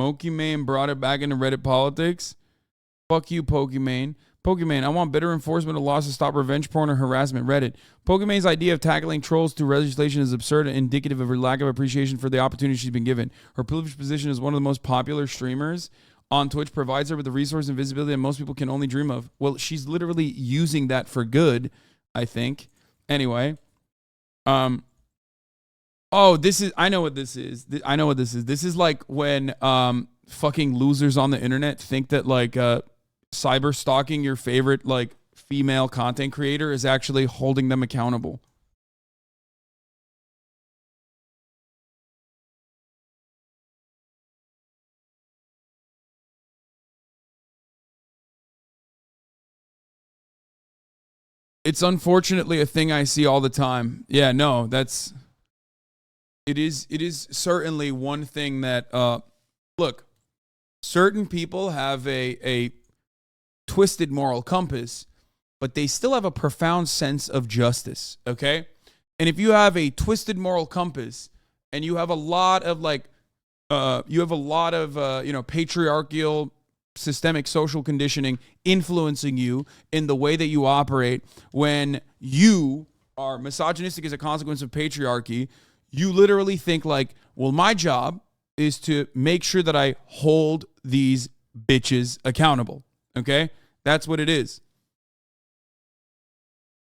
Pokimane brought it back into Reddit politics. Fuck you, Pokimane. Pokimane, I want better enforcement of laws to stop revenge porn or harassment. Reddit. Pokimane's idea of tackling trolls through legislation is absurd and indicative of her lack of appreciation for the opportunity she's been given. Her privileged position as one of the most popular streamers on Twitch provides her with the resource and visibility that most people can only dream of. Well, she's literally using that for good, I think. Anyway. Oh, this is, I know what this is. I know what this is. This is like when fucking losers on the internet think that like cyber stalking your favorite like female content creator is actually holding them accountable. It's unfortunately a thing I see all the time. Yeah, no, that's it is certainly one thing that look, certain people have a twisted moral compass, but they still have a profound sense of justice, okay? And if you have a twisted moral compass and you have a lot of patriarchal systemic social conditioning influencing you in the way that you operate, when you are misogynistic as a consequence of patriarchy, you literally think like, well, my job is to make sure that I hold these bitches accountable. Okay? That's what it is.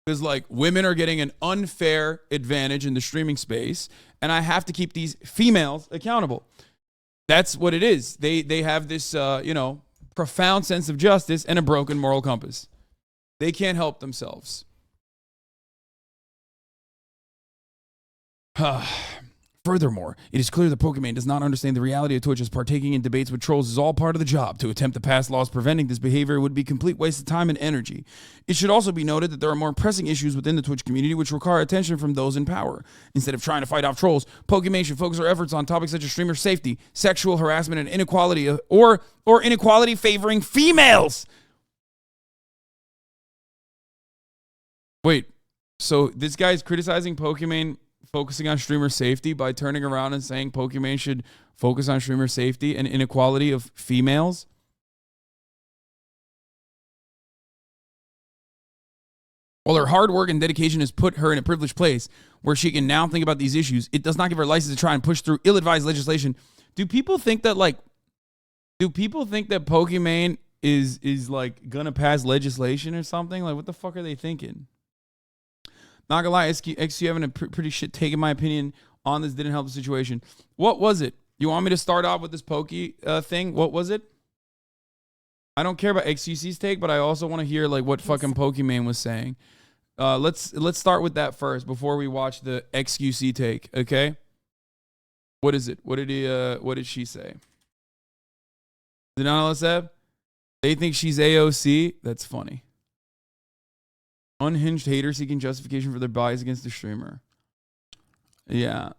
Because like women are getting an unfair advantage in the streaming space, and I have to keep these females accountable. That's what it is. They have this profound sense of justice and a broken moral compass. They can't help themselves. Furthermore, it is clear that Pokimane does not understand the reality of Twitch, as partaking in debates with trolls is all part of the job. To attempt to pass laws preventing this behavior would be a complete waste of time and energy. It should also be noted that there are more pressing issues within the Twitch community which require attention from those in power. Instead of trying to fight off trolls, Pokimane should focus our efforts on topics such as streamer safety, sexual harassment, and inequality, or inequality favoring females. Wait, so this guy's criticizing Pokimane focusing on streamer safety by turning around and saying Pokimane should focus on streamer safety and inequality of females? While her hard work and dedication has put her in a privileged place where she can now think about these issues, it does not give her license to try and push through ill-advised legislation. Do people think that Pokimane is like gonna pass legislation or something? Like, what the fuck are they thinking? Not gonna lie, xQc having a pretty shit take, in my opinion, on this didn't help the situation. What was it? You want me to start off with this Poki thing? What was it? I don't care about xQc's take, but I also want to hear like what fucking Pokimane was saying. Let's start with that first before we watch the xQc take, okay? What is it? What did she say? Dinana, they think she's AOC? That's funny. Unhinged haters seeking justification for their bias against the streamer. Yeah.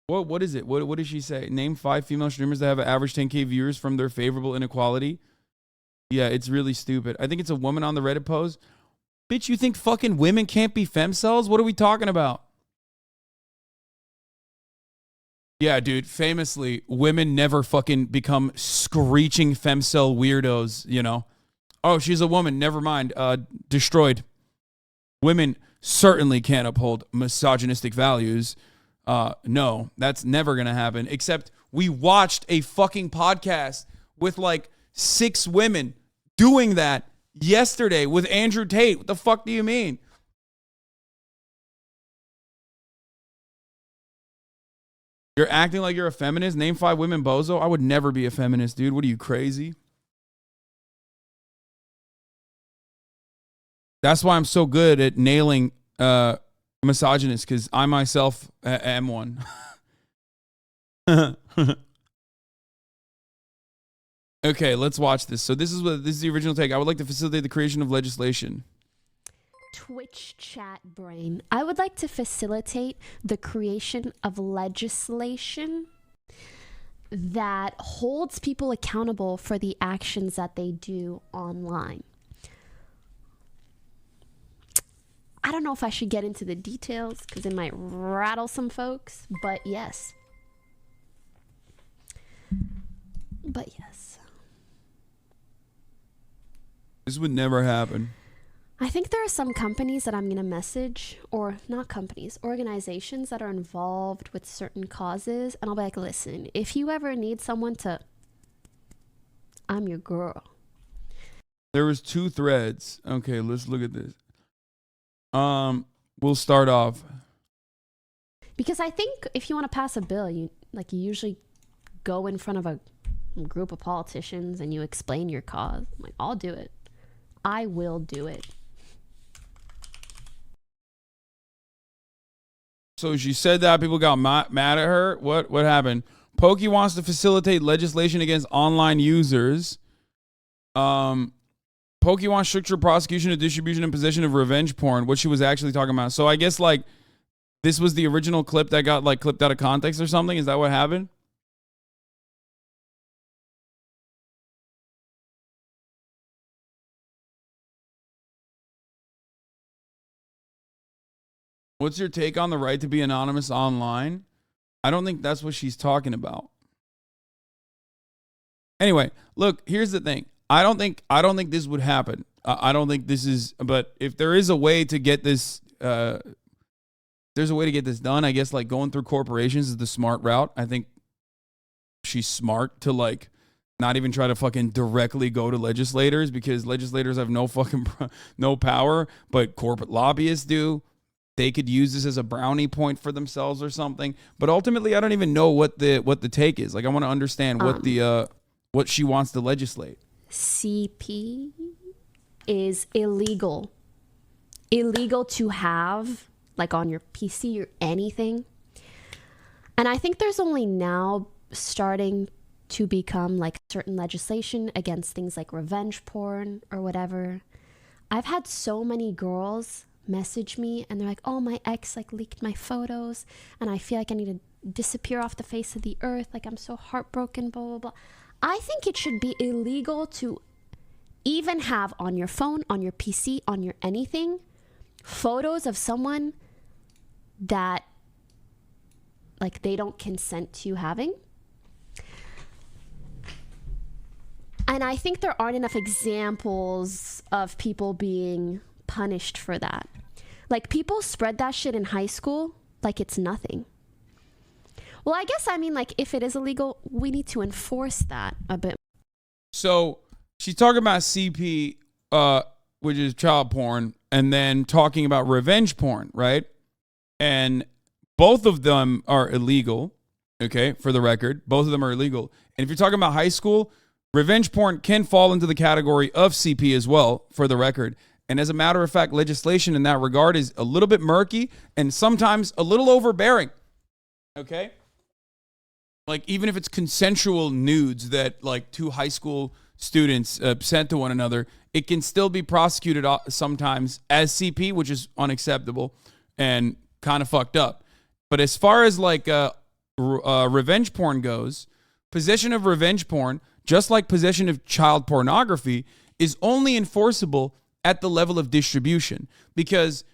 What is it? What did she say? Name 5 female streamers that have an average 10K viewers from their favorable inequality. Yeah, it's really stupid. I think it's a woman on the Reddit post. Bitch, you think fucking women can't be femcells? What are we talking about? Yeah, dude, famously, women never fucking become screeching femcell weirdos, you know? Oh, she's a woman. Never mind. Destroyed. Women certainly can't uphold misogynistic values. No, that's never going to happen. Except we watched a fucking podcast with like 6 women doing that yesterday with Andrew Tate. What the fuck do you mean? You're acting like you're a feminist? Name 5 women, bozo? I would never be a feminist, dude. What are you, crazy? That's why I'm so good at nailing misogynists, because I myself am one. Okay, let's watch this. So this is the original take. I would like to facilitate the creation of legislation. Twitch chat brain. I would like to facilitate the creation of legislation that holds people accountable for the actions that they do online. I don't know if I should get into the details because it might rattle some folks, but yes. But This would never happen. I think there are some companies that I'm going to message, or not companies, organizations that are involved with certain causes. And I'll be like, listen, if you ever need someone to, I'm your girl. There was 2 threads. Okay, let's look at this. We'll start off. Because I think if you want to pass a bill, you usually go in front of a group of politicians and you explain your cause. I'm like, I'll do it. I will do it. So she said that people got mad at her. What happened? Pokey wants to facilitate legislation against online users. Pokey wants stricter prosecution of distribution and possession of revenge porn. What she was actually talking about. So I guess like this was the original clip that got like clipped out of context or something. Is that what happened? What's your take on the right to be anonymous online? I don't think that's what she's talking about. Anyway, look, here's the thing. I don't think this would happen. I don't think this is, but if there is a way to get this, there's a way to get this done. I guess like going through corporations is the smart route. I think she's smart to like not even try to fucking directly go to legislators, because legislators have no power, but corporate lobbyists do. They could use this as a brownie point for themselves or something. But ultimately, I don't even know what the take is. Like, I want to understand what she wants to legislate. CP is illegal. Illegal to have, like on your PC or anything. And I think there's only now starting to become like certain legislation against things like revenge porn or whatever. I've had so many girls message me and they're like, oh, my ex like leaked my photos and I feel like I need to disappear off the face of the earth, like I'm so heartbroken, blah blah blah. I think it should be illegal to even have on your phone, on your PC, on your anything, photos of someone that like they don't consent to you having. And I think there aren't enough examples of people being punished for that. Like, people spread that shit in high school like it's nothing. Well, I guess, I mean, like, if it is illegal, we need to enforce that a bit. So she's talking about CP, which is child porn, and then talking about revenge porn, right? And both of them are illegal, okay, for the record. Both of them are illegal. And if you're talking about high school, revenge porn can fall into the category of CP as well, for the record. And as a matter of fact, legislation in that regard is a little bit murky and sometimes a little overbearing. Okay? Like, even if it's consensual nudes that like 2 high school students sent to one another, it can still be prosecuted sometimes as CP, which is unacceptable and kind of fucked up. But as far as like revenge porn goes, possession of revenge porn, just like possession of child pornography, is only enforceable at the level of distribution, because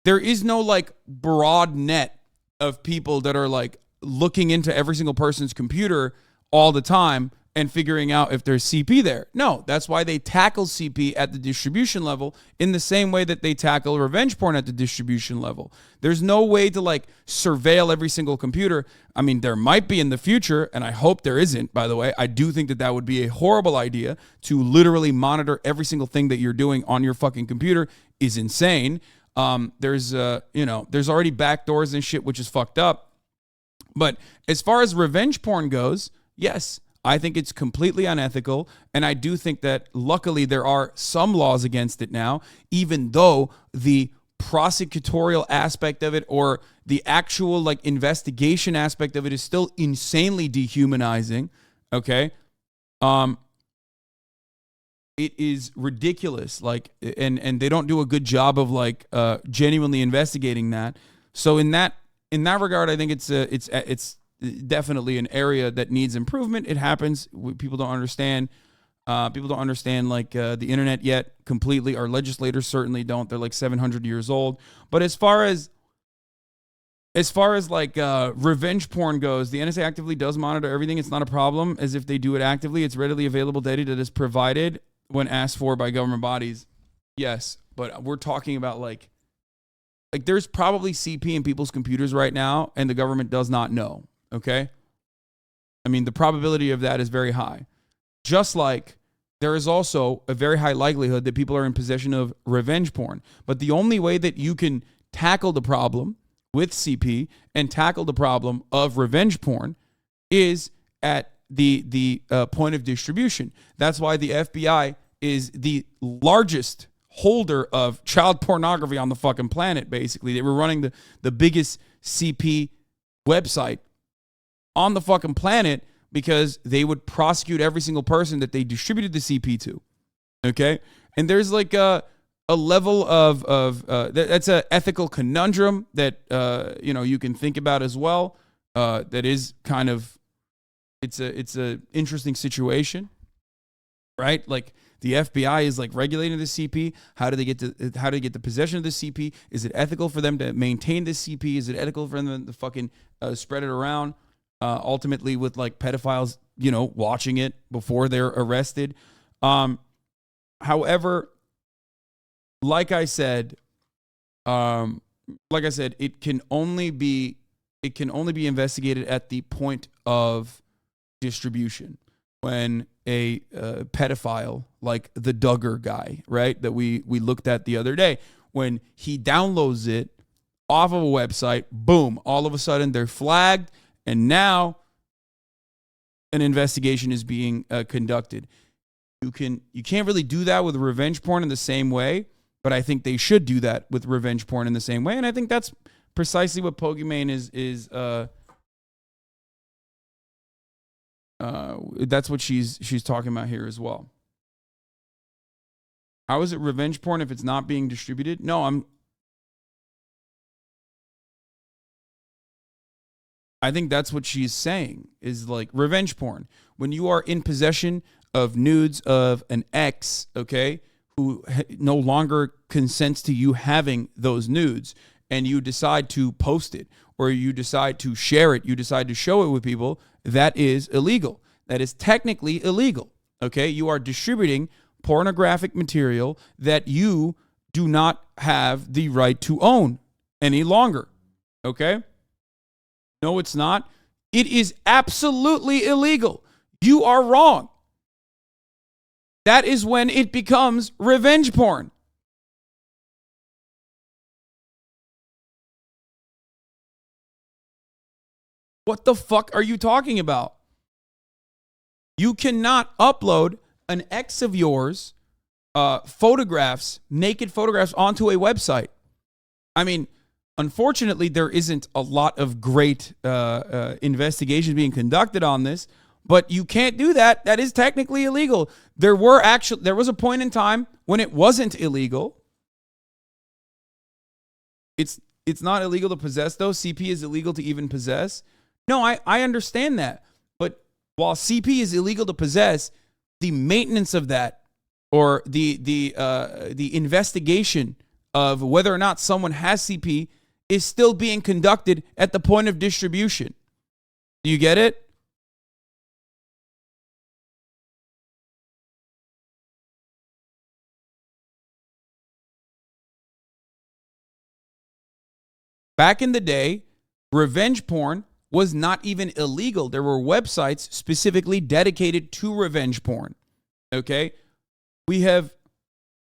there is no like broad net of people that are like looking into every single person's computer all the time and figuring out if there's CP there. No, that's why they tackle CP at the distribution level in the same way that they tackle revenge porn at the distribution level. There's no way to like surveil every single computer. I mean, there might be in the future, and I hope there isn't, by the way. I do think that that would be a horrible idea. To literally monitor every single thing that you're doing on your fucking computer is insane. There's already backdoors and shit, which is fucked up. But as far as revenge porn goes, yes, I think it's completely unethical, and I do think that luckily there are some laws against it now, even though the prosecutorial aspect of it or the actual like investigation aspect of it is still insanely dehumanizing. Okay? It is ridiculous, like, and they don't do a good job of like genuinely investigating that. So in that regard, I think it's definitely an area that needs improvement. It happens. People don't understand. People don't understand like the internet yet completely. Our legislators certainly don't. They're like 700 years old. But as far as like revenge porn goes, the NSA actively does monitor everything. It's not a problem. As if they do it actively, it's readily available data that is provided. when asked for by government bodies, yes. But we're talking about like there's probably CP in people's computers right now, and the government does not know. Okay, I mean the probability of that is very high. Just like there is also a very high likelihood that people are in possession of revenge porn. But the only way that you can tackle the problem with CP and tackle the problem of revenge porn is at the point of distribution. That's why the FBI is the largest holder of child pornography on the fucking planet, basically. They were running the biggest CP website on the fucking planet because they would prosecute every single person that they distributed the CP to. Okay? And there's like a level of that's an ethical conundrum that you can think about as well. That is kind of it's a interesting situation, right? Like the FBI is like regulating the CP. How do they get the possession of the CP? Is it ethical for them to maintain this CP? Is it ethical for them to fucking spread it around? Ultimately, with like pedophiles, watching it before they're arrested. However, like I said, it can only be investigated at the point of distribution when a pedophile like the Duggar guy, right, that we looked at the other day, when he downloads it off of a website, boom, all of a sudden they're flagged, and now an investigation is being conducted. You can't really do that with revenge porn in the same way, but I think they should do that with revenge porn in the same way, and I think that's precisely what Pokimane is that's what she's talking about here as well. How is it revenge porn if it's not being distributed? No, I think that's what she's saying, is like revenge porn. When you are in possession of nudes of an ex, okay, who no longer consents to you having those nudes, and you decide to post it, or you decide to share it, you decide to show it with people, that is illegal. That is technically illegal, okay? You are distributing pornographic material that you do not have the right to own any longer, okay? No, it's not. It is absolutely illegal. You are wrong. That is when it becomes revenge porn. What the fuck are you talking about? You cannot upload an ex of yours, photographs, naked photographs, onto a website. I mean, unfortunately, there isn't a lot of great investigations being conducted on this, but you can't do that. That is technically illegal. There was a point in time when it wasn't illegal. It's not illegal to possess, though. CP is illegal to even possess. No, I understand that. But while CP is illegal to possess, the maintenance of that, or the investigation of whether or not someone has CP, is still being conducted at the point of distribution. Do you get it? Back in the day, revenge porn was not even illegal. There were websites specifically dedicated to revenge porn. Okay? We have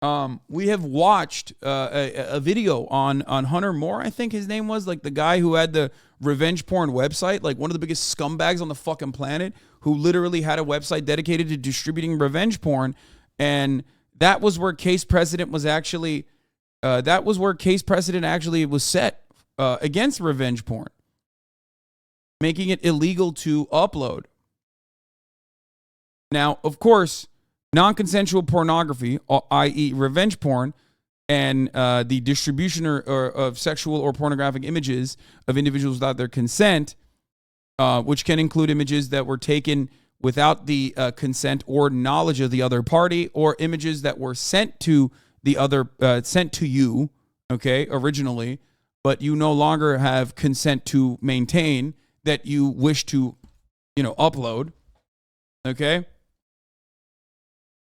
watched a video on Hunter Moore, I think his name was, like the guy who had the revenge porn website, like one of the biggest scumbags on the fucking planet, who literally had a website dedicated to distributing revenge porn. And that was where case precedent was actually was set against revenge porn, making it illegal to upload. Now, of course, non-consensual pornography, i.e. revenge porn, and the distribution of sexual or pornographic images of individuals without their consent, which can include images that were taken without the consent or knowledge of the other party, or images that were sent to you, okay, originally, but you no longer have consent to maintain, that you wish to, upload, okay?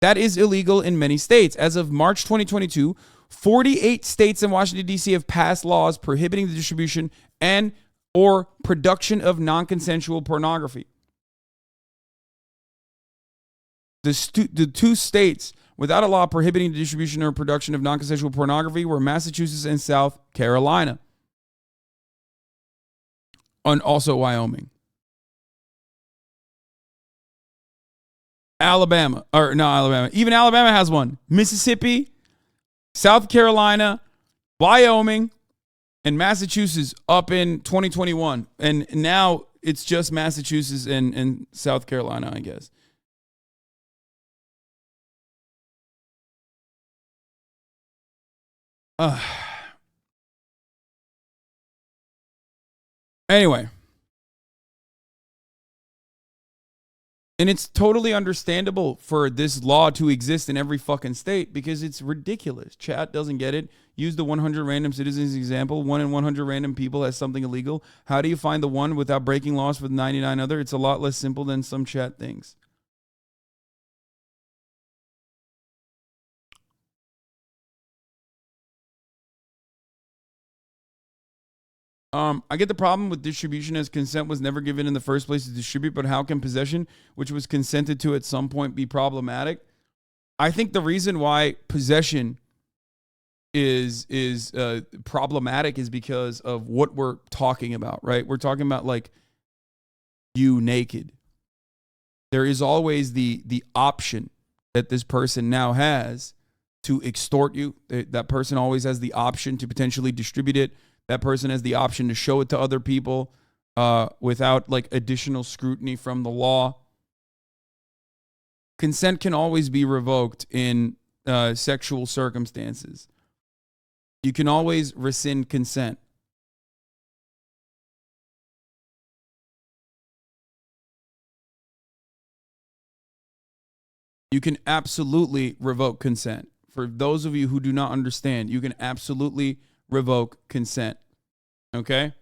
That is illegal in many states. As of March 2022, 48 states and Washington, D.C. have passed laws prohibiting the distribution and or production of non-consensual pornography. The two states without a law prohibiting the distribution or production of non-consensual pornography were Massachusetts and South Carolina. And also Wyoming. Alabama. Even Alabama has one. Mississippi, South Carolina, Wyoming, and Massachusetts up in 2021. And now it's just Massachusetts and South Carolina, I guess. Anyway. And it's totally understandable for this law to exist in every fucking state because it's ridiculous. Chat doesn't get it. Use the 100 random citizens example. 1 in 100 random people has something illegal. How do you find the one without breaking laws for the 99 other? It's a lot less simple than some chat thinks. I get the problem with distribution as consent was never given in the first place to distribute, but how can possession, which was consented to at some point, be problematic? I think the reason why possession is problematic is because of what we're talking about, right? We're talking about like you naked. There is always the option that this person now has to extort you. That person always has the option to potentially distribute it. That person has the option to show it to other people without like additional scrutiny from the law. Consent can always be revoked in sexual circumstances. You can always rescind consent. You can absolutely revoke consent. For those of you who do not understand, you can absolutely revoke consent. Okay?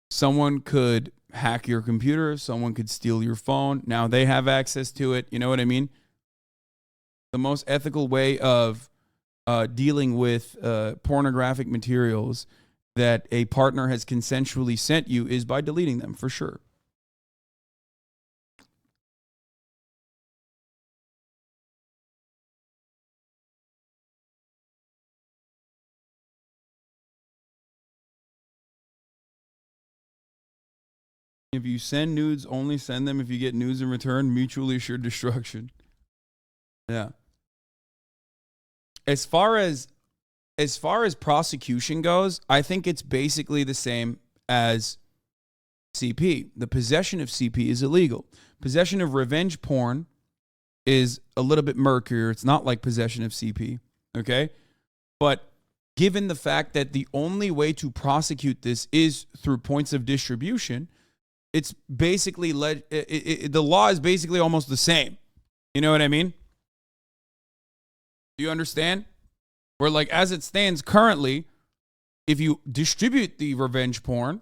Someone could hack your computer. Someone could steal your phone. Now they have access to it. You know what I mean? The most ethical way of dealing with pornographic materials that a partner has consensually sent you is by deleting them, for sure. If you send nudes, only send them if you get nudes in return. Mutually assured destruction. Yeah. As far as prosecution goes, I think it's basically the same as CP. The possession of CP is illegal. Possession of revenge porn is a little bit murkier. It's not like possession of CP. Okay? But given the fact that the only way to prosecute this is through points of distribution, it's basically the law is basically almost the same. You know what I mean? Do you understand? Where like as it stands currently, if you distribute the revenge porn,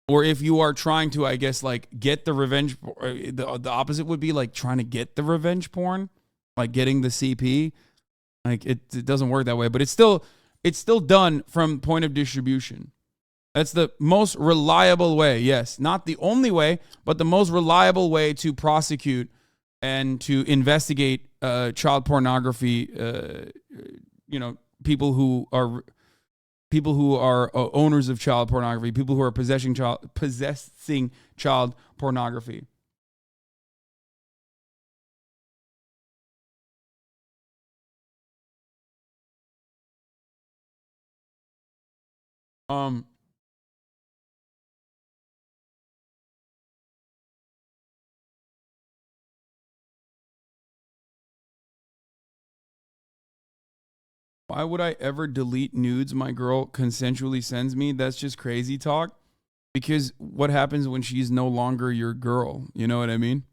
or if you are trying to, I guess, like get the revenge, the opposite would be like trying to get the revenge porn, like getting the CP. Like it doesn't work that way, but it's still done from point of distribution. That's the most reliable way. Yes, not the only way, but the most reliable way to prosecute and to investigate child pornography. People who are owners of child pornography, people who are possessing child pornography. Why would I ever delete nudes my girl consensually sends me? That's just crazy talk. Because what happens when she's no longer your girl? You know what I mean?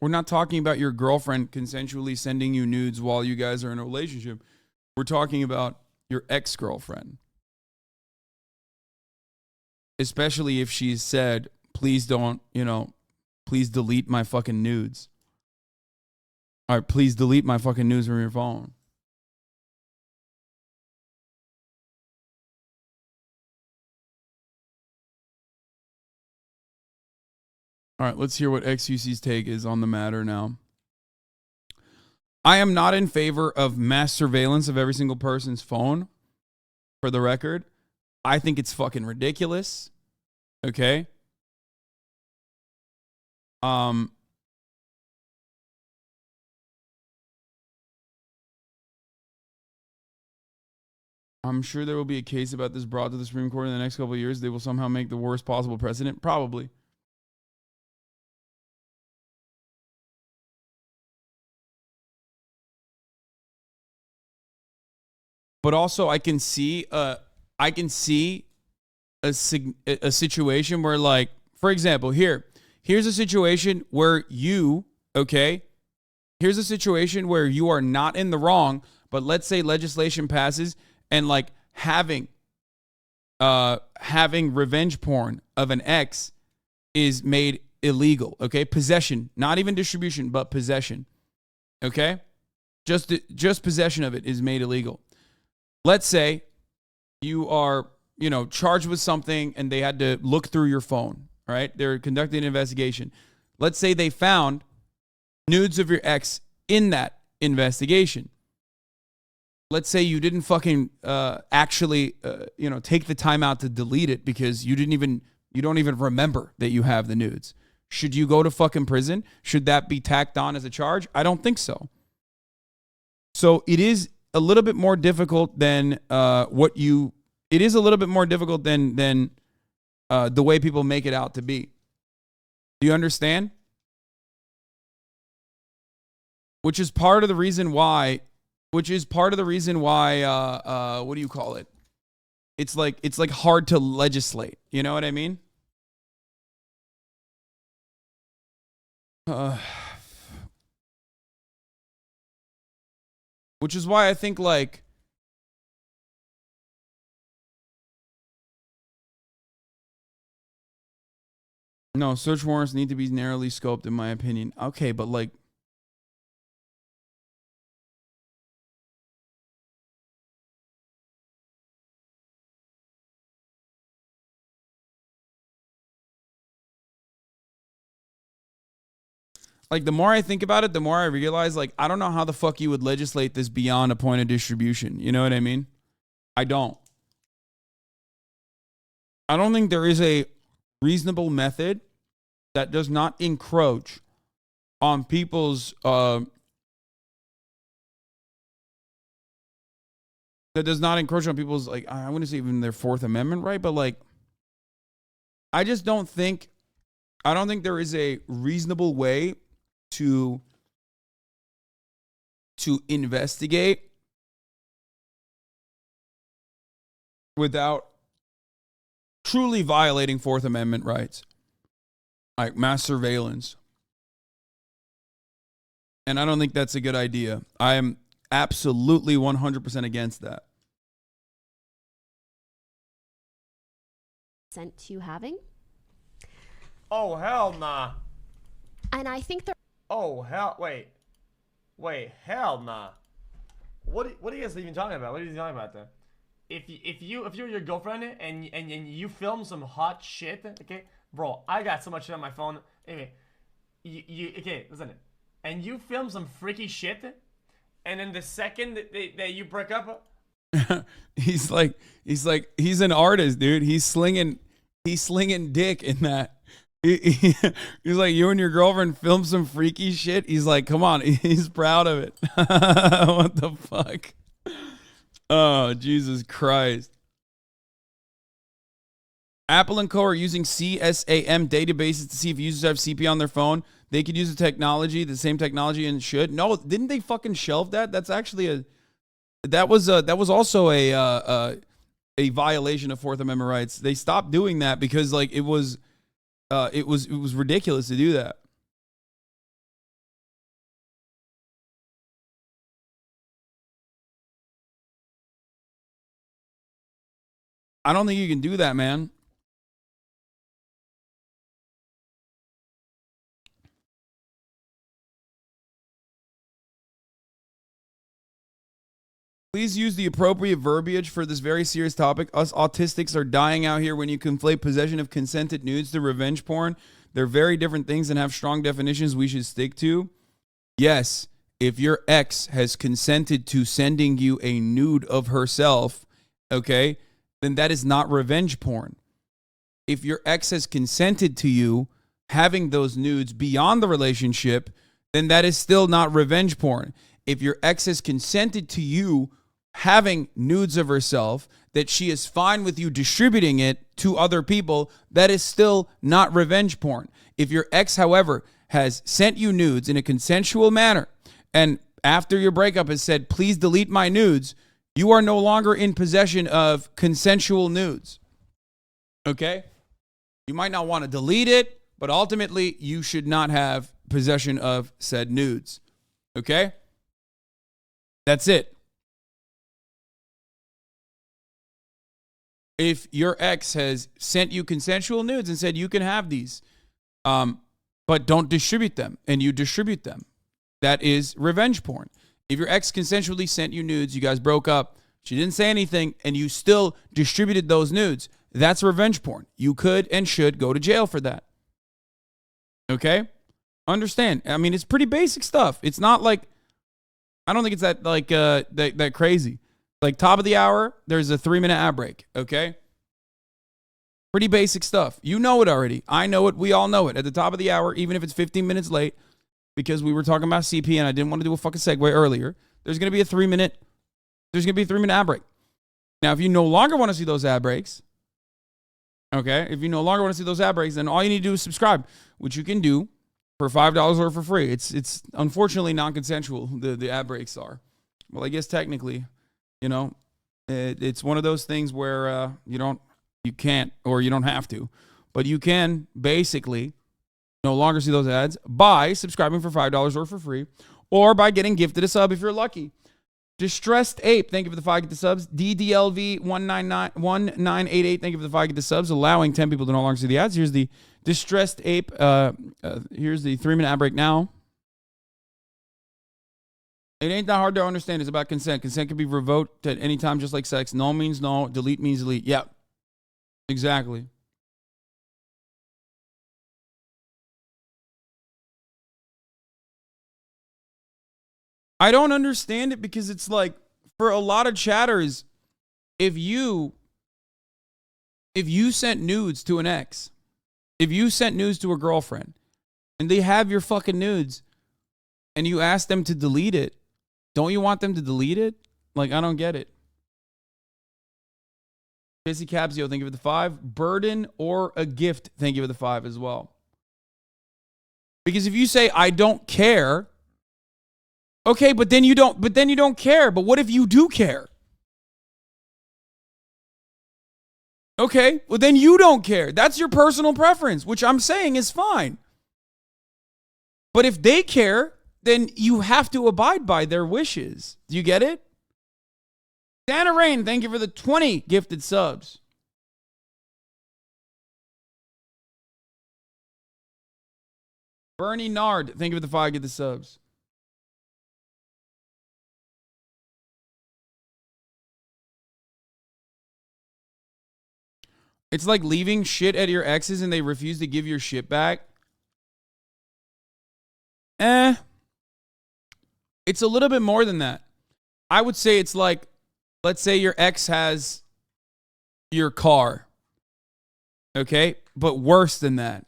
We're not talking about your girlfriend consensually sending you nudes while you guys are in a relationship. We're talking about your ex-girlfriend. especially if she's said, please don't, please delete my fucking nudes. All right, please delete my fucking nudes from your phone. All right, let's hear what xQc's take is on the matter now. I am not in favor of mass surveillance of every single person's phone, for the record. I think it's fucking ridiculous. Okay? I'm sure there will be a case about this brought to the Supreme Court in the next couple of years. They will somehow make the worst possible precedent. Probably. But also, I can see a situation where, like, for example, here's a situation where here's a situation where you are not in the wrong, but let's say legislation passes and, like, having revenge porn of an ex is made illegal. Okay, possession, not even distribution, but possession. Okay, just possession of it is made illegal. Let's say you are, charged with something and they had to look through your phone, right? They're conducting an investigation. Let's say they found nudes of your ex in that investigation. Let's say you didn't fucking actually, take the time out to delete it because you don't even remember that you have the nudes. Should you go to fucking prison? Should that be tacked on as a charge? I don't think so. So it is a little bit more difficult than it is a little bit more difficult than the way people make it out to be. Do you understand? Which is part of the reason why what do you call it? It's like hard to legislate. You know what I mean? Which is why I think, like, no, search warrants need to be narrowly scoped, in my opinion. Okay, but, like, the more I think about it, the more I realize, like, I don't know how the fuck you would legislate this beyond a point of distribution. You know what I mean? I don't think there is a reasonable method that does not encroach on people's like, I wouldn't say even their Fourth Amendment right, but, like, I don't think there is a reasonable way to investigate without truly violating Fourth Amendment rights, like mass surveillance. And I don't think that's a good idea. I am absolutely 100% against that. Sent to having. Oh, hell nah. And I think Oh, hell, wait, hell nah. What are you guys even talking about? What are you talking about there? If you're your girlfriend and you film some hot shit, okay, bro, I got so much shit on my phone. Anyway, okay, listen, and you film some freaky shit, and then the second that you break up, he's an artist, dude. He's slinging dick in that. He's like, you and your girlfriend film some freaky shit. He's like, come on. He's proud of it. What the fuck? Oh, Jesus Christ. Apple and Co. are using CSAM databases to see if users have CP on their phone. They could use the same technology, and should. No, didn't they fucking shelve that? That's actually that was also a violation of Fourth Amendment rights. They stopped doing that because, like, it was ridiculous to do that. I don't think you can do that, man. please use the appropriate verbiage for this very serious topic. Us autistics are dying out here when you conflate possession of consented nudes to revenge porn. They're very different things and have strong definitions we should stick to. Yes, if your ex has consented to sending you a nude of herself, okay, then that is not revenge porn. If your ex has consented to you having those nudes beyond the relationship, then that is still not revenge porn. If your ex has consented to you having nudes of herself, that she is fine with you distributing it to other people, that is still not revenge porn. If your ex, however, has sent you nudes in a consensual manner, and after your breakup has said, please delete my nudes, you are no longer in possession of consensual nudes. Okay? You might not want to delete it, but ultimately you should not have possession of said nudes. Okay? That's it. If your ex has sent you consensual nudes and said you can have these, but don't distribute them, and you distribute them, that is revenge porn. If your ex consensually sent you nudes, you guys broke up, she didn't say anything, and you still distributed those nudes, that's revenge porn. You could and should go to jail for that. Okay? Understand. I mean, it's pretty basic stuff. It's not like, I don't think it's that like that crazy. Like top of the hour, there's a 3-minute ad break. Okay? Pretty basic stuff. You know it already. I know it. We all know it. At the top of the hour, even if it's 15 minutes late, because we were talking about CP and I didn't want to do a fucking segue earlier, there's going to be a 3-minute ad break. Now, if you no longer want to see those ad breaks, okay, if you no longer want to see those ad breaks, then all you need to do is subscribe, which you can do for $5 or for free. It's unfortunately non-consensual, the ad breaks are. Well, I guess technically, you know, it's one of those things where you can't or you don't have to, but you can basically no longer see those ads by subscribing for $5 or for free, or by getting gifted a sub if you're lucky. Distressed Ape, thank you for the 5 get the subs. DDLV1988, thank you for the 5 get the subs, allowing 10 people to no longer see the ads. Here's the Distressed Ape. Here's the 3-minute ad break now. It ain't that hard to understand. It's about consent. Consent can be revoked at any time, just like sex. No means no. Delete means delete. Yep. Exactly. I don't understand it because it's like, for a lot of chatters, if you sent nudes to an ex, if you sent nudes to a girlfriend and they have your fucking nudes and you ask them to delete it, don't you want them to delete it? Like, I don't get it. Jesse Capsio, thank you for the 5. Burden or a gift, thank you for the 5 as well. Because if you say, I don't care, okay, but then you don't care. But what if you do care? Okay, well then you don't care. That's your personal preference, which I'm saying is fine. But if they care, then you have to abide by their wishes. Do you get it? Santa Rain, thank you for the 20 gifted subs. Bernie Nard, thank you for the 5 gifted subs. It's like leaving shit at your exes and they refuse to give your shit back. It's a little bit more than that. I would say it's like, let's say your ex has your car. Okay? But worse than that.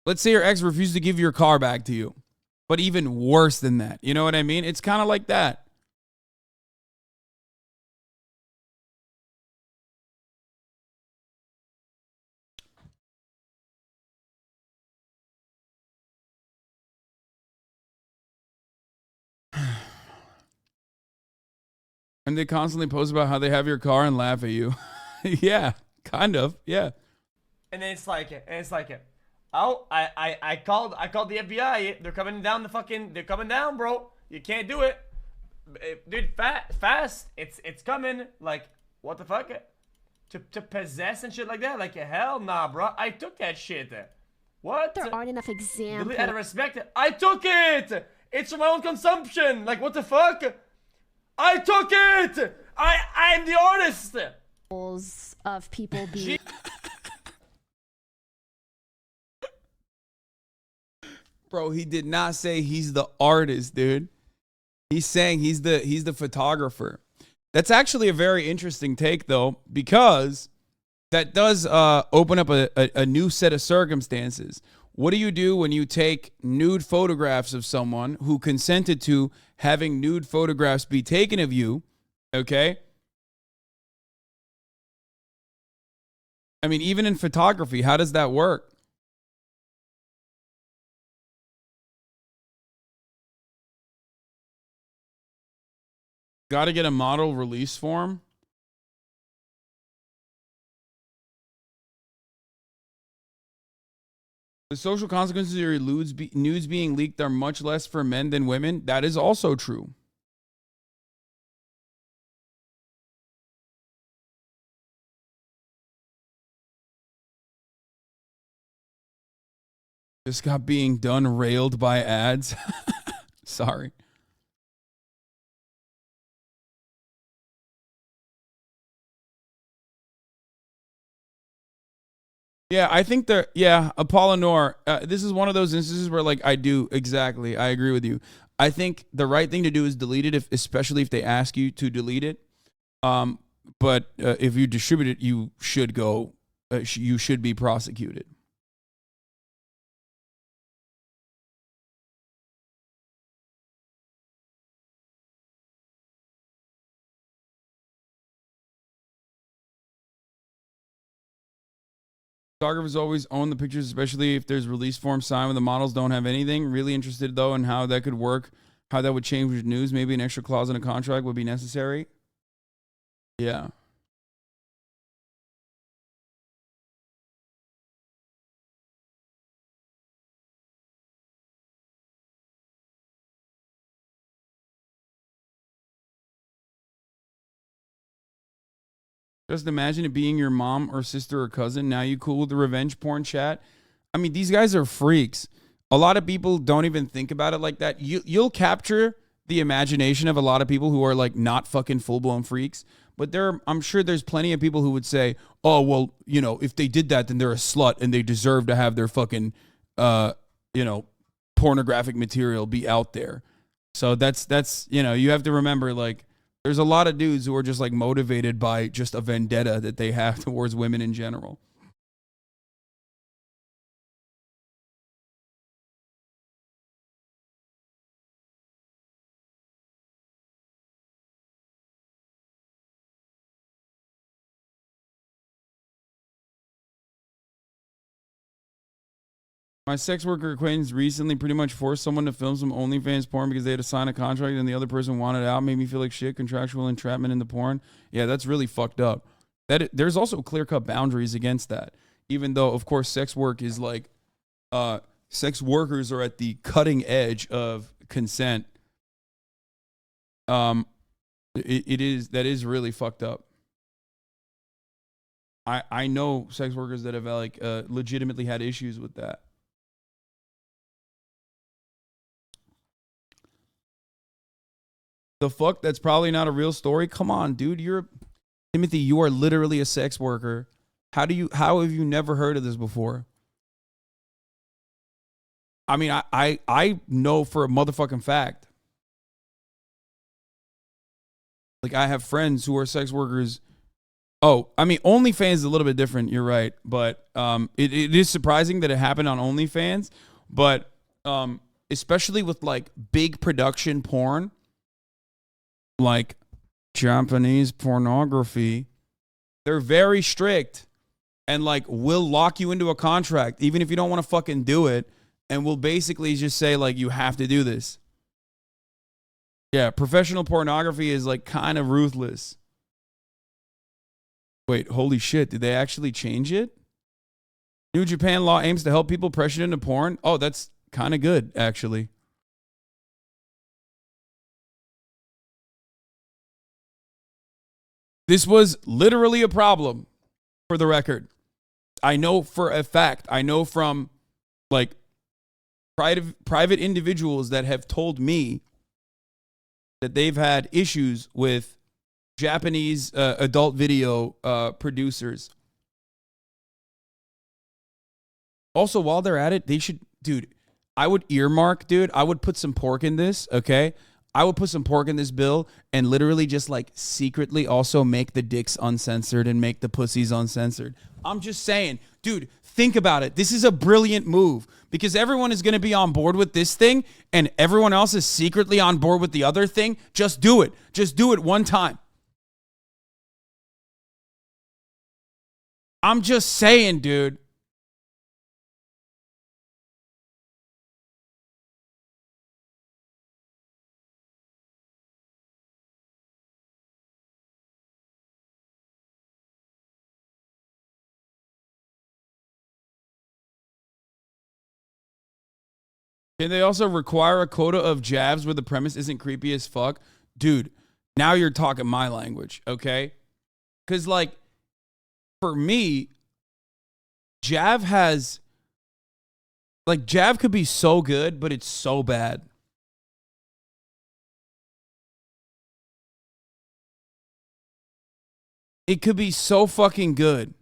Let's say your ex refused to give your car back to you. But even worse than that. You know what I mean? It's kind of like that. And they constantly post about how they have your car and laugh at you. Yeah, kind of. Yeah. And then it's like, oh, I called the FBI. They're coming down they're coming down, bro. You can't do it. Dude, fast. It's coming. Like, what the fuck? To possess and shit like that? Like, hell nah, bro. I took that shit. What? There aren't enough examples. Out of respect, I took it. It's for my own consumption. Like, what the fuck? I took it. I'm the artist. Of people being Bro, he did not say he's the artist, dude. He's saying he's the photographer. That's actually a very interesting take, though, because that does open up a new set of circumstances. What do you do when you take nude photographs of someone who consented to having nude photographs be taken of you? Okay. I mean, even in photography, how does that work? Got to get a model release form. The social consequences of your nudes being leaked are much less for men than women. That is also true. Just got being done railed by ads. Sorry. Yeah, I think Apollonor, this is one of those instances where, like, I agree with you. I think the right thing to do is delete it, especially if they ask you to delete it. But if you distribute it, you should you should be prosecuted. Photographers always own the pictures, especially if there's release form signed when the models don't have anything. Really interested, though, in how that could work, how that would change with news. Maybe an extra clause in a contract would be necessary. Yeah. Just imagine it being your mom or sister or cousin. Now you cool with the revenge porn chat? I mean, these guys are freaks. A lot of people don't even think about it like that. You'll capture the imagination of a lot of people who are like not fucking full-blown freaks. But I'm sure there's plenty of people who would say, oh, well, you know, if they did that, then they're a slut and they deserve to have their fucking, pornographic material be out there. So that's, you have to remember, like, there's a lot of dudes who are just like motivated by just a vendetta that they have towards women in general. My sex worker acquaintance recently pretty much forced someone to film some OnlyFans porn because they had to sign a contract and the other person wanted out. Made me feel like shit. Contractual entrapment in the porn. Yeah, that's really fucked up. There's also clear-cut boundaries against that. Even though, of course, sex work is like, sex workers are at the cutting edge of consent. That is really fucked up. I know sex workers that have like legitimately had issues with that. The fuck? That's probably not a real story. Come on, dude. Timothy, you are literally a sex worker. How have you never heard of this before? I mean, I know for a motherfucking fact. Like, I have friends who are sex workers. Oh, I mean, OnlyFans is a little bit different. You're right. But it is surprising that it happened on OnlyFans. But especially with, like, big production porn, like Japanese pornography, they're very strict and like will lock you into a contract even if you don't want to fucking do it, and will basically just say like you have to do this. Yeah, professional pornography is like kind of ruthless. Wait, holy shit, did they actually change it? New Japan law aims to help people pressured into porn. Oh, that's kind of good, actually. This was literally a problem, for the record. I know for a fact, I know from like private individuals that have told me that they've had issues with Japanese adult video producers. Also, while they're at it, they should, dude, I would earmark, dude, I would put some pork in this, okay? I would put some pork in this bill and literally just like secretly also make the dicks uncensored and make the pussies uncensored. I'm just saying, dude, think about it. This is a brilliant move because everyone is going to be on board with this thing and everyone else is secretly on board with the other thing. Just do it. Just do it one time. I'm just saying, dude. Can they also require a quota of jabs where the premise isn't creepy as fuck? Dude, now you're talking my language, okay? Because, like, for me, Jav has, like, Jav could be so good, but it's so bad. It could be so fucking good,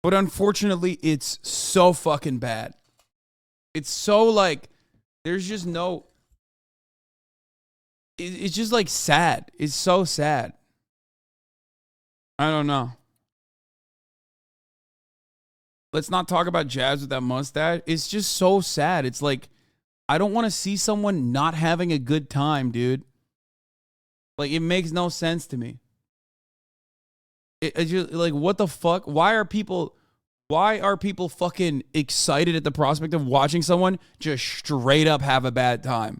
but unfortunately, it's so fucking bad. It's so, like, there's just no, it's just, like, sad. It's so sad. I don't know. Let's not talk about Jazz with that mustache. It's just so sad. It's like, I don't want to see someone not having a good time, dude. Like, it makes no sense to me. It just, like, what the fuck? Why are people fucking excited at the prospect of watching someone just straight up have a bad time?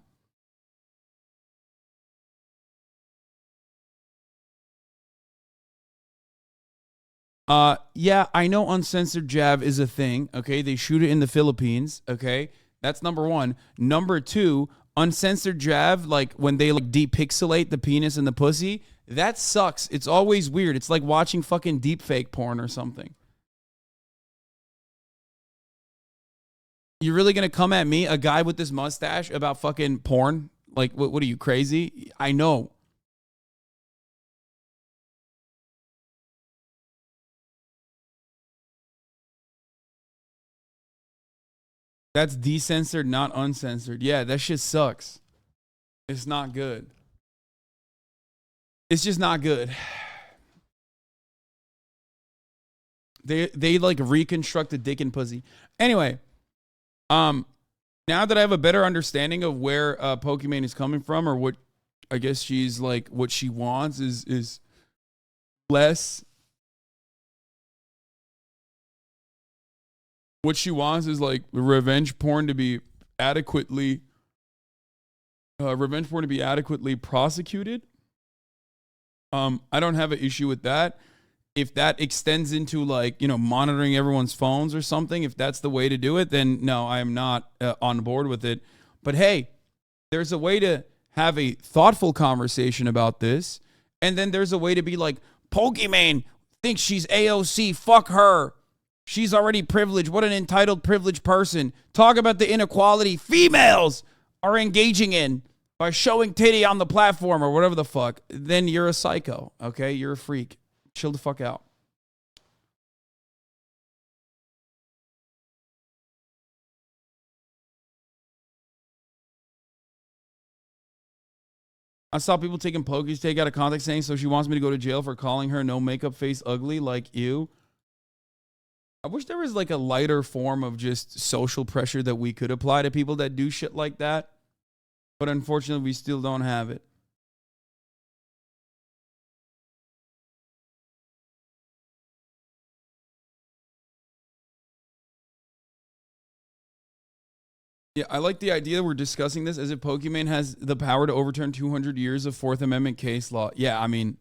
Yeah, I know uncensored jab is a thing, okay? They shoot it in the Philippines, okay? That's number one. Number two, uncensored jab, like when they like depixelate the penis and the pussy, that sucks. It's always weird. It's like watching fucking deepfake porn or something. You're really gonna come at me, a guy with this mustache, about fucking porn? Like, what are you, crazy? I know. That's decensored, not uncensored. Yeah, that shit sucks. It's not good. It's just not good. They like reconstruct the dick and pussy. Anyway, now that I have a better understanding of where Pokimane is coming from, or what I guess she's like, what she wants is less. What she wants is like revenge porn to be adequately prosecuted. I don't have an issue with that. If that extends into like, you know, monitoring everyone's phones or something, if that's the way to do it, then no, I am not on board with it. But hey, there's a way to have a thoughtful conversation about this. And then there's a way to be like, Pokimane thinks she's AOC. Fuck her. She's already privileged. What an entitled, privileged person. Talk about the inequality females are engaging in by showing titty on the platform or whatever the fuck. Then you're a psycho, okay? You're a freak. Chill the fuck out. I saw people taking Poki's take out of context saying, so she wants me to go to jail for calling her no makeup face ugly, like you. I wish there was like a lighter form of just social pressure that we could apply to people that do shit like that. But unfortunately, we still don't have it. Yeah, I like the idea we're discussing this as if Pokimane has the power to overturn 200 years of Fourth Amendment case law. Yeah, I mean,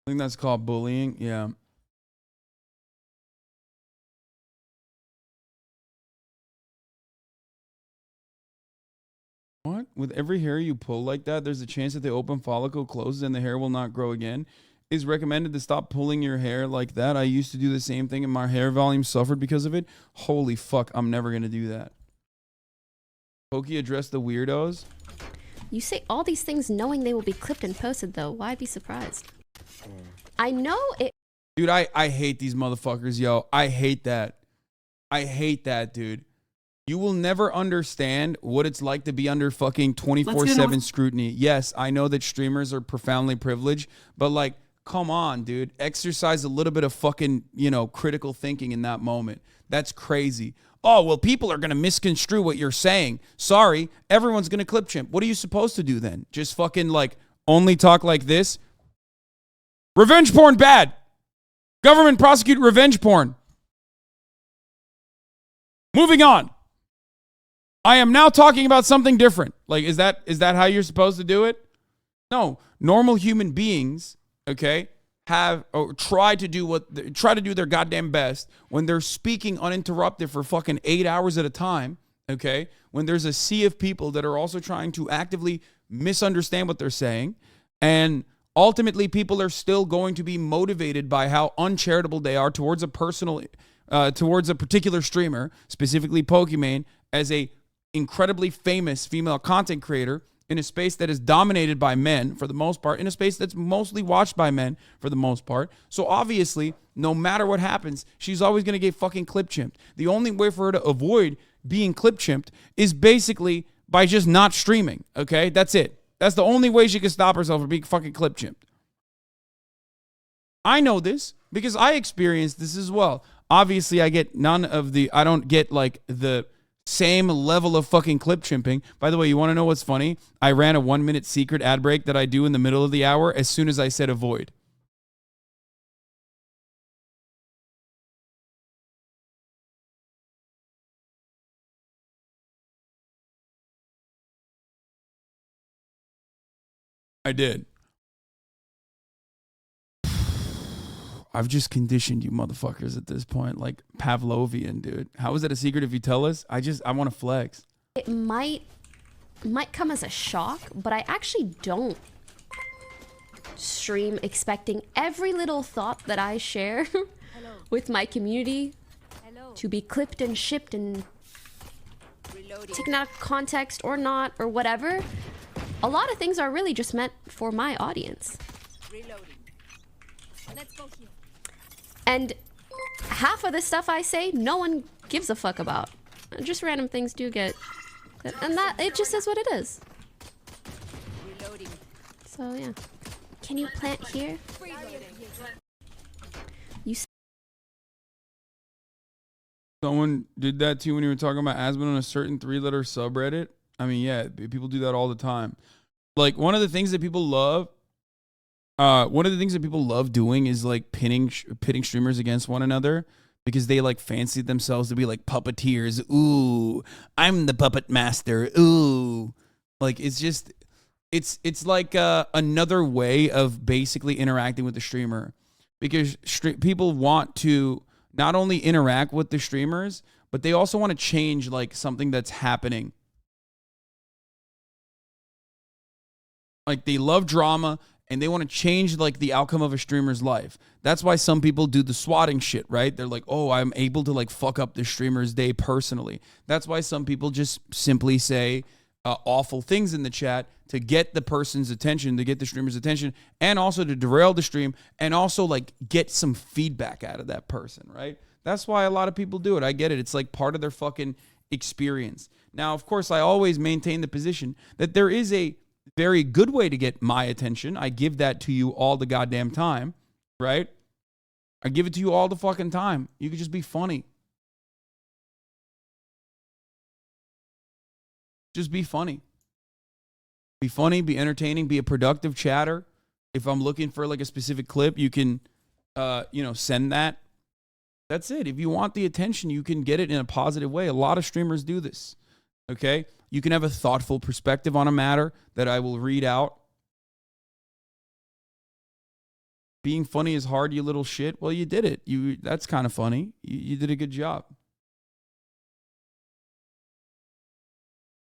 I think that's called bullying. Yeah. What? With every hair you pull like that, there's a chance that the open follicle closes and the hair will not grow again. is recommended to stop pulling your hair like that. I used to do the same thing and my hair volume suffered because of it. Holy fuck, I'm never going to do that. Pokey addressed the weirdos. You say all these things knowing they will be clipped and posted, though. Why be surprised? I know it. Dude, I hate these motherfuckers, yo. I hate that. I hate that, dude. You will never understand what it's like to be under fucking 24/7 scrutiny. Yes, I know that streamers are profoundly privileged, but like, come on, dude. Exercise a little bit of fucking, you know, critical thinking in that moment. That's crazy. Oh, well, people are going to misconstrue what you're saying. Sorry, everyone's going to clip chimp. What are you supposed to do then? Just fucking like only talk like this? Revenge porn bad. Government prosecute revenge porn. Moving on. I am now talking about something different. Like, is that how you're supposed to do it? No, normal human beings, okay, have or try to do their goddamn best when they're speaking uninterrupted for fucking 8 hours at a time, okay? When there's a sea of people that are also trying to actively misunderstand what they're saying, and ultimately people are still going to be motivated by how uncharitable they are towards a particular streamer, specifically Pokimane, as a incredibly famous female content creator in a space that is dominated by men for the most part, in a space that's mostly watched by men for the most part. So obviously, no matter what happens, she's always going to get fucking clip chimped. The only way for her to avoid being clip chimped is basically by just not streaming, okay? That's it. That's the only way she can stop herself from being fucking clip chimped. I know this because I experienced this as well. Obviously, I don't get like the same level of fucking clip chimping. By the way, you want to know what's funny? I ran a 1 minute secret ad break that I do in the middle of the hour as soon as I said avoid. I did. I've just conditioned you motherfuckers at this point, like Pavlovian, dude. How is that a secret if you tell us? I want to flex. It might come as a shock, but I actually don't stream expecting every little thought that I share with my community to be clipped and shipped and taken out of context or not or whatever. A lot of things are really just meant for my audience. Let's go here. And half of the stuff I say, no one gives a fuck about. Just random things do get, and that it just is what it is. So yeah, can you plant here? You. Someone did that to you when you were talking about Aspen on a certain 3-letter subreddit. I mean, yeah, people do that all the time. Like one of the things that people love. One of the things that people love doing is like pitting streamers against one another because they like fancy themselves to be like puppeteers. Ooh, I'm the puppet master. Ooh, like it's like another way of basically interacting with the streamer because people want to not only interact with the streamers, but they also want to change like something that's happening. Like they love drama. And they want to change like the outcome of a streamer's life. That's why some people do the swatting shit, right? They're like, oh, I'm able to like fuck up the streamer's day personally. That's why some people just simply say awful things in the chat to get the person's attention, to get the streamer's attention, and also to derail the stream and also like get some feedback out of that person, right? That's why a lot of people do it. I get it. It's like part of their fucking experience. Now, of course, I always maintain the position that there is a very good way to get my attention. I give that to you all the goddamn time, right? I give it to you all the fucking time. You could just be funny. Just be funny. Be funny, be entertaining, be a productive chatter. If I'm looking for like a specific clip, you can, send that. That's it. If you want the attention, you can get it in a positive way. A lot of streamers do this, okay? You can have a thoughtful perspective on a matter that I will read out. Being funny is hard, you little shit. Well, you did it. That's kind of funny. You did a good job.